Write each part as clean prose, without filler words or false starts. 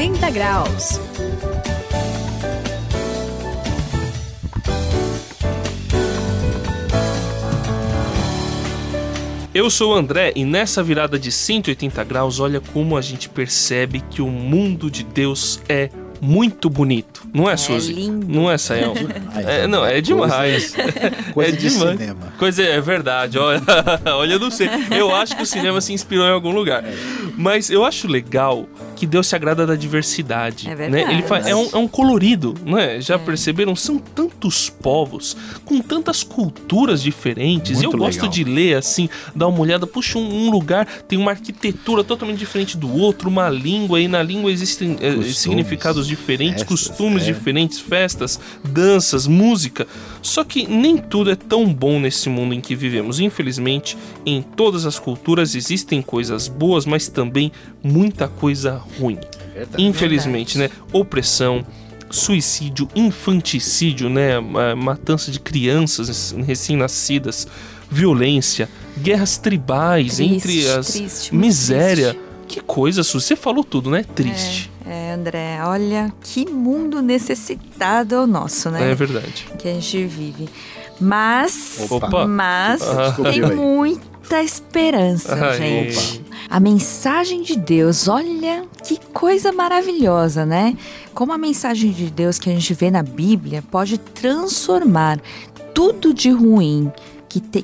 180 graus. Eu sou o André e nessa virada de 180 graus, olha como a gente percebe que o mundo de Deus é muito bonito. Não é, Suzy? Lindo. Não é, Sayão? Não, é demais. Coisa é de demais. cinema. É verdade. Olha, eu não sei. Eu acho que o cinema se inspirou em algum lugar. Mas eu acho legal que Deus se agrada da diversidade. É verdade. Né? Ele é um colorido, né? Já perceberam? São tantos povos, com tantas culturas diferentes. Muito Eu gosto legal. de ler assim, dar uma olhada. Puxa, um lugar tem uma arquitetura totalmente diferente do outro, uma língua, e na língua existem significados diferentes, festas, costumes diferentes, festas, danças, música. Só que nem tudo é tão bom nesse mundo em que vivemos. Infelizmente, em todas as culturas existem coisas boas, mas também muita coisa ruim. Verdade. Infelizmente, né? Opressão, suicídio, infanticídio, né? Matança de crianças recém-nascidas, violência, guerras tribais entre as triste, muito miséria. triste. Que coisa, Suzy. Você falou tudo, né? Triste. André, olha que mundo necessitado é o nosso, né? É verdade. Que a gente vive. Mas Opa. tem Descobriu aí. muita esperança, Ai. gente. A mensagem de Deus, olha que coisa maravilhosa, né? Como a mensagem de Deus que a gente vê na Bíblia pode transformar tudo de ruim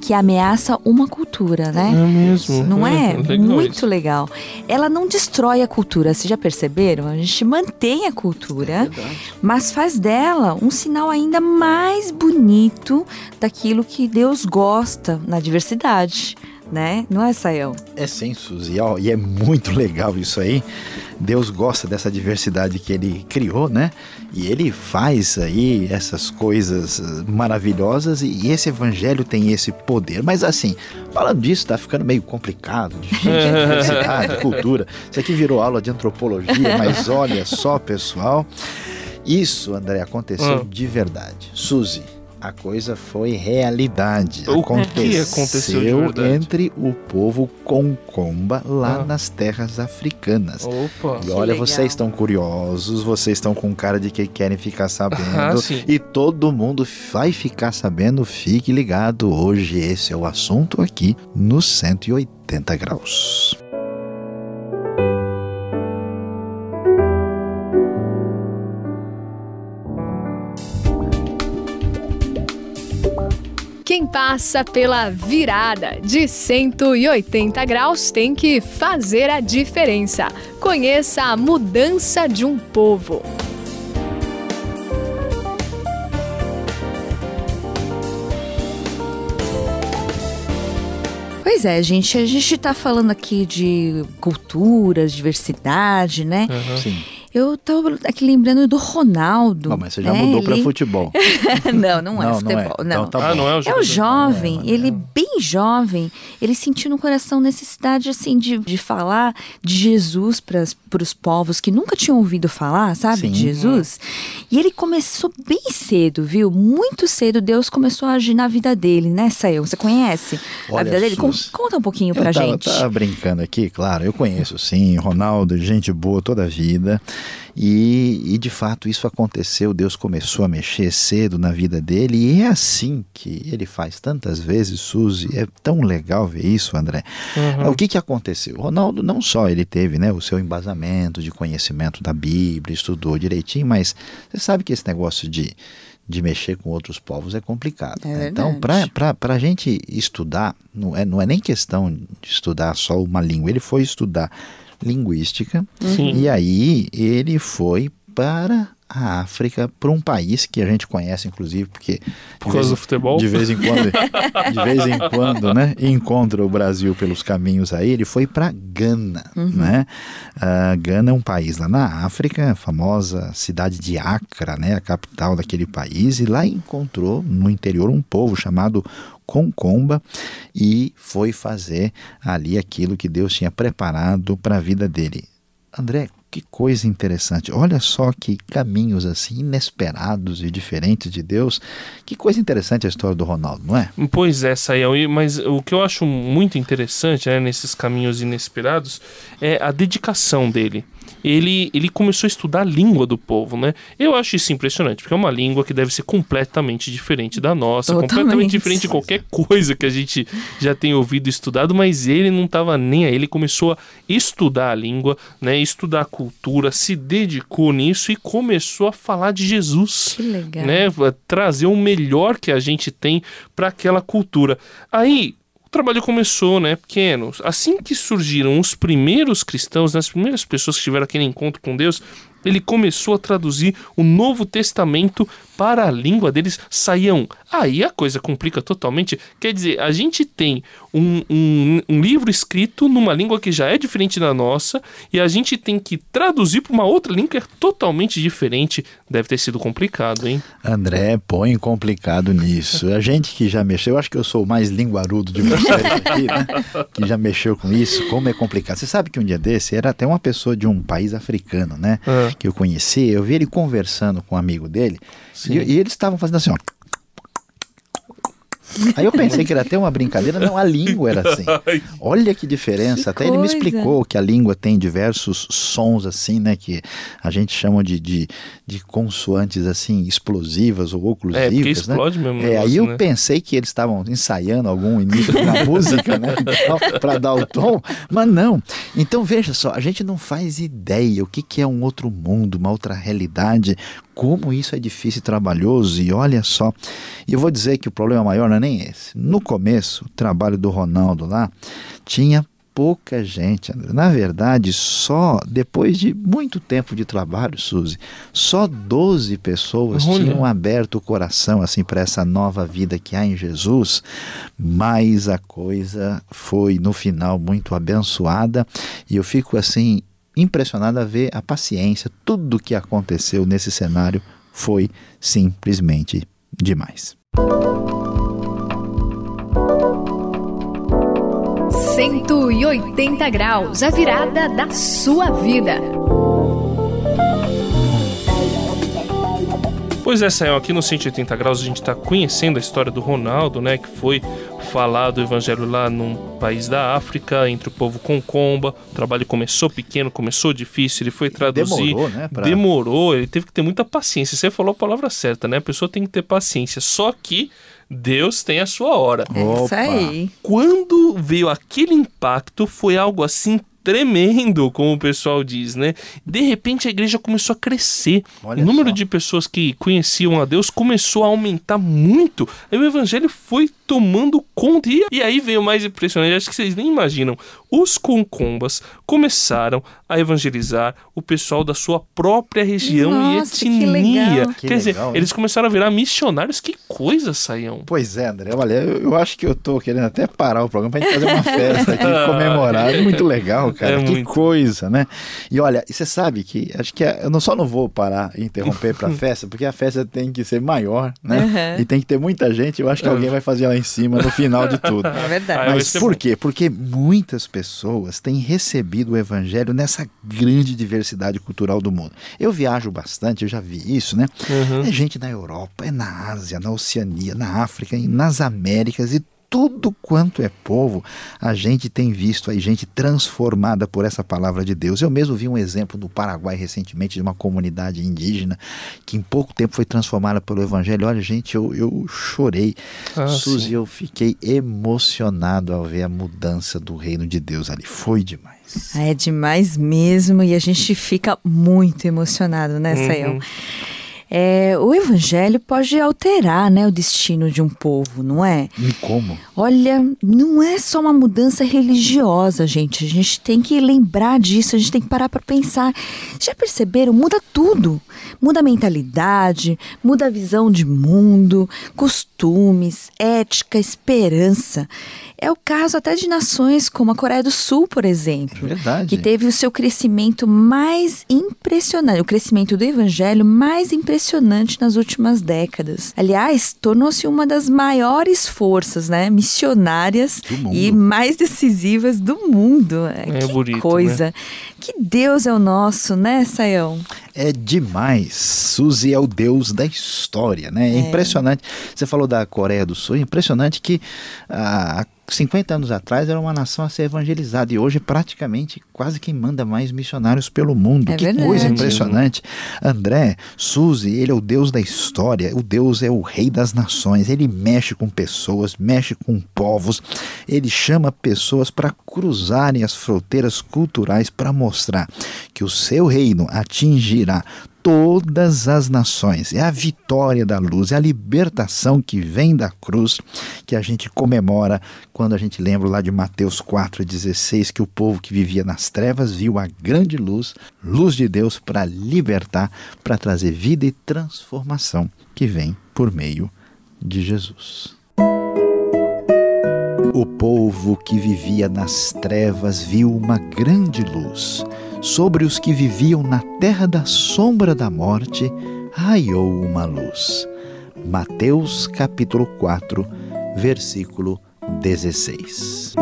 que ameaça uma cultura, né? É mesmo. Não é? Legal Muito isso. legal. Ela não destrói a cultura, vocês já perceberam? A gente mantém a cultura, mas faz dela um sinal ainda mais bonito daquilo que Deus gosta na diversidade, né? Não é, Sayão? É sim, Suzy, ó, e é muito legal isso aí. Deus gosta dessa diversidade que ele criou, né? E ele faz aí essas coisas maravilhosas e esse evangelho tem esse poder. Mas assim, falando disso, tá ficando meio complicado, de diversidade, cultura. Isso aqui virou aula de antropologia, mas olha só, pessoal. Isso, André, aconteceu de verdade. Suzy, a coisa foi realidade. O que aconteceu de verdade? Entre o povo Concomba lá nas terras africanas. Opa. E olha, legal. vocês estão curiosos, vocês estão com cara de que querem ficar sabendo. Sim. E todo mundo vai ficar sabendo, fique ligado. Hoje esse é o assunto aqui no 180 graus. Quem passa pela virada de 180 graus tem que fazer a diferença. Conheça a mudança de um povo. Pois é, gente, a gente tá falando aqui de culturas, diversidade, né? Sim. Eu tô aqui lembrando do Ronaldo. Não, mas você já mudou para ele... futebol. não é futebol, não. Então, tá bom. Não é o É jogador. o jovem, ele bem jovem, ele sentiu no coração necessidade assim de falar de Jesus para os povos que nunca tinham ouvido falar, sabe, Sim. de Jesus. E ele começou bem cedo, viu? Muito cedo Deus começou a agir na vida dele, né, Sayão? Você conhece a Olha, vida dele? Suzy, Conta um pouquinho pra Eu gente. tava brincando aqui, claro, eu conheço sim, Ronaldo, gente boa toda a vida. E de fato isso aconteceu, Deus começou a mexer cedo na vida dele e é assim que ele faz tantas vezes, Suzy, é tão legal ver isso, André. O que aconteceu? Ronaldo não só ele teve, né, o seu embasamento de conhecimento da Bíblia, estudou direitinho, mas você sabe que esse negócio de mexer com outros povos é complicado. É Né? Então, verdade. para a gente estudar, não é nem questão de estudar só uma língua, ele foi estudar linguística e aí ele foi para a África, para um país que a gente conhece, inclusive, porque Por causa do futebol? de vez em quando, né, encontra o Brasil pelos caminhos aí. Ele foi para Gana, né? Gana é um país lá na África, a famosa cidade de Accra, né, a capital daquele país, e lá encontrou no interior um povo chamado Concomba e foi fazer ali aquilo que Deus tinha preparado para a vida dele. André, que coisa interessante. Olha só que caminhos assim inesperados e diferentes de Deus. Que coisa interessante a história do Ronaldo, não é? Pois é, Sayão, mas o que eu acho muito interessante, né, nesses caminhos inesperados é a dedicação dele. ele começou a estudar a língua do povo, né? Eu acho isso impressionante, porque é uma língua que deve ser completamente diferente da nossa, completamente diferente de qualquer coisa que a gente já tenha ouvido e estudado, mas ele não estava nem aí, ele começou a estudar a língua, né? Estudar a cultura, se dedicou nisso e começou a falar de Jesus. Que legal. Né? Trazer o melhor que a gente tem para aquela cultura. Aí o trabalho começou, né, pequeno. Assim que surgiram os primeiros cristãos, né, as primeiras pessoas que tiveram aquele encontro com Deus, ele começou a traduzir o Novo Testamento para a língua deles, Saião. Aí a coisa complica totalmente. Quer dizer, a gente tem um livro escrito numa língua que já é diferente da nossa e a gente tem que traduzir para uma outra língua que é totalmente diferente. Deve ter sido complicado, hein? André, põe complicado nisso. A gente que já mexeu, eu acho que eu sou o mais linguarudo de vocês aqui, né? Que já mexeu com isso, como é complicado. Você sabe que um dia desse era até uma pessoa de um país africano, né? Que eu conheci, eu vi ele conversando com um amigo dele e eles estavam fazendo assim, ó. Aí eu pensei que era até uma brincadeira, não, a língua era assim. Olha que diferença, que até ele me explicou que a língua tem diversos sons assim, né, que a gente chama de consoantes assim, explosivas ou oclusivas, porque explode, né? mesmo negócio, Aí eu né? pensei que eles estavam ensaiando algum início da música, né, para dar o tom, mas não. Então veja só, a gente não faz ideia o que é um outro mundo, uma outra realidade, como isso é difícil e trabalhoso, e olha só, e eu vou dizer que o problema maior não é nem esse. No começo, o trabalho do Ronaldo lá tinha pouca gente, André. Na verdade, só depois de muito tempo de trabalho, Suzy, só 12 pessoas tinham aberto o coração assim para essa nova vida que há em Jesus, mas a coisa foi no final muito abençoada, e eu fico assim impressionado a ver a paciência. Tudo o que aconteceu nesse cenário foi simplesmente demais. 180 graus, a virada da sua vida. Pois é, Sayão, aqui no 180 graus a gente está conhecendo a história do Ronaldo, né, que foi falar do evangelho lá num país da África, entre o povo concomba. O trabalho começou pequeno, começou difícil, ele foi traduzir. Demorou, né? Demorou, ele teve que ter muita paciência. Você falou a palavra certa, né? A pessoa tem que ter paciência, só que Deus tem a sua hora. É isso aí. Quando veio aquele impacto, foi algo assim tremendo, como o pessoal diz, né? De repente a igreja começou a crescer. Olha o número só. de pessoas que conheciam a Deus começou a aumentar muito. Aí o evangelho foi tomando conta. E aí veio o mais impressionante, acho que vocês nem imaginam. Os concombas começaram a evangelizar o pessoal da sua própria região. Nossa, e que etnia. legal. Que Quer dizer, legal, hein? eles começaram a virar missionários. Que coisa, Sayão. Pois é, André, olha, eu acho que eu tô querendo até parar o programa pra gente fazer uma festa aqui, comemorar. É muito legal, cara, que muito. coisa, né? E olha, e você sabe que, acho que eu não vou parar e interromper pra festa, porque a festa tem que ser maior, né? E tem que ter muita gente, eu acho que alguém vai fazer lá em cima no final de tudo. É verdade. vai Mas ser por bom. quê? Porque muitas pessoas têm recebido o evangelho nessa grande diversidade cultural do mundo. Eu viajo bastante, eu já vi isso, né? É gente na Europa, é na Ásia, na Oceania, na África, nas Américas, e tudo quanto é povo, a gente tem visto aí gente transformada por essa palavra de Deus. Eu mesmo vi um exemplo no Paraguai recentemente de uma comunidade indígena que em pouco tempo foi transformada pelo evangelho. Olha, gente, eu chorei. Suzy, sim. eu fiquei emocionado ao ver a mudança do reino de Deus ali. Foi demais. É demais mesmo, e a gente fica muito emocionado, né, Sayão? O evangelho pode alterar, né, o destino de um povo, não é? E como? Olha, não é só uma mudança religiosa, gente. A gente tem que lembrar disso, a gente tem que parar para pensar. Já perceberam? Muda tudo. Muda a mentalidade, muda a visão de mundo, costumes, ética, esperança. É o caso até de nações como a Coreia do Sul, por exemplo. É verdade. Que teve o seu crescimento mais impressionante, o crescimento do evangelho mais impressionante nas últimas décadas. Aliás, tornou-se uma das maiores forças, né, missionárias Do mundo. e mais decisivas do mundo. É que bonito, coisa. né? Que Deus é o nosso, né, Sayão? É demais. Suzy é o Deus da história, né? É impressionante. Você falou da Coreia do Sul, é impressionante que a 50 anos atrás era uma nação a ser evangelizada e hoje praticamente quase quem manda mais missionários pelo mundo. Que verdade. Coisa impressionante. André, Suzy, ele é o Deus da história, o Deus é o rei das nações, ele mexe com pessoas, mexe com povos, ele chama pessoas para cruzarem as fronteiras culturais para mostrar que o seu reino atingirá todas as nações. É a vitória da luz, é a libertação que vem da cruz, que a gente comemora quando a gente lembra lá de Mateus 4,16, que o povo que vivia nas trevas viu a grande luz, luz de Deus para libertar, para trazer vida e transformação que vem por meio de Jesus. O povo que vivia nas trevas viu uma grande luz. Sobre os que viviam na terra da sombra da morte, raiou uma luz. Mateus capítulo 4, versículo 16.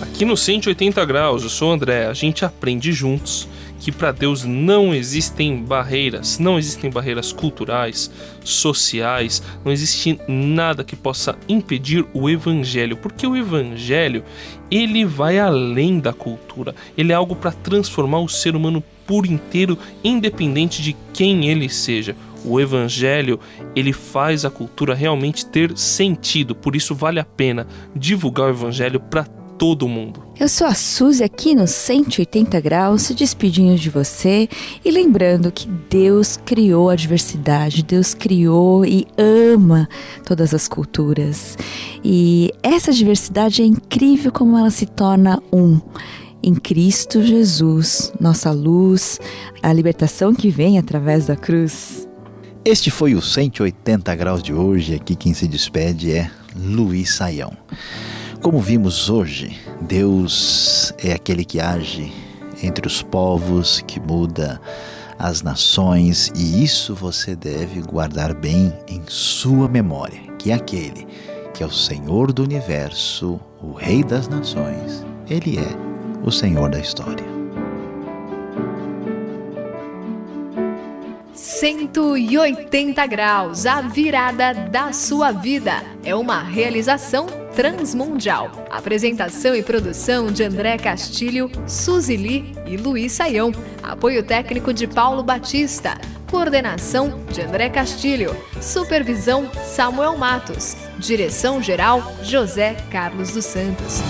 Aqui no 180 graus, eu sou o André, a gente aprende juntos que para Deus não existem barreiras culturais, sociais, não existe nada que possa impedir o evangelho, porque o evangelho, ele vai além da cultura, ele é algo para transformar o ser humano por inteiro, independente de quem ele seja. O evangelho, ele faz a cultura realmente ter sentido, por isso vale a pena divulgar o evangelho para todo mundo. Eu sou a Suzy aqui no 180 graus, se despedindo de você e lembrando que Deus criou a diversidade, Deus criou e ama todas as culturas. E essa diversidade é incrível como ela se torna um. Em Cristo Jesus, nossa luz, a libertação que vem através da cruz. Este foi o 180 graus de hoje. Aqui quem se despede é Luiz Saião. Como vimos hoje, Deus é aquele que age entre os povos, que muda as nações, e isso você deve guardar bem em sua memória, que é aquele que é o Senhor do universo, o Rei das nações, ele é o Senhor da história. 180 graus, a virada da sua vida. É uma realização transmundial. Apresentação e produção de André Castilho, Suzy Li e Luiz Saião. Apoio técnico de Paulo Batista. Coordenação de André Castilho. Supervisão Samuel Matos. Direção-geral José Carlos dos Santos.